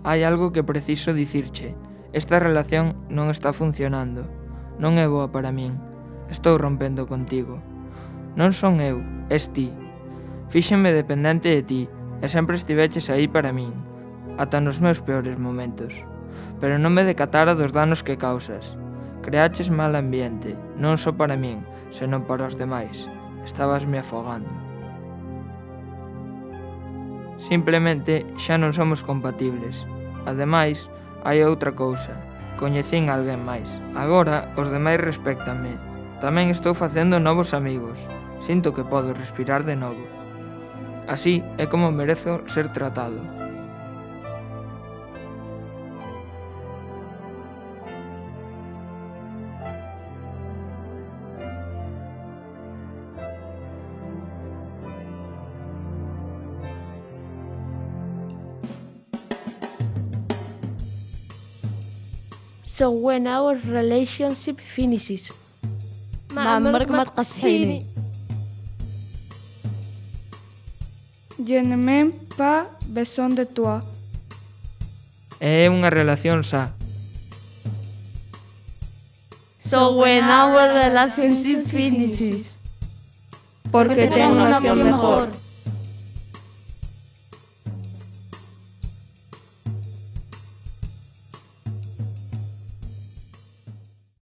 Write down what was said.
hai algo que preciso dicirche. Esta relación non está funcionando. Non é boa para min. Estou rompendo contigo. Non son eu, és ti. Fíxenme dependente de ti e sempre estiveches aí para min, ata nos meus peores momentos. Pero non me decatara dos danos que causas. Creaches mal ambiente, non só para min, senón para os demais. Estabasme afogando. Simplemente xa non somos compatibles. Ademais, hai outra cousa. Coñecín a alguén máis. Agora, os demais respéctanme. Tamén estou facendo novos amigos. Sinto que podo respirar de novo. Así é como merezo ser tratado. So when our relationship finishes. ما عمرك ما تقصحيني. Je ne m'aime pas besoin de toi. É unha relación xa. So when our relationship finishes. Porque tengo una opción mejor.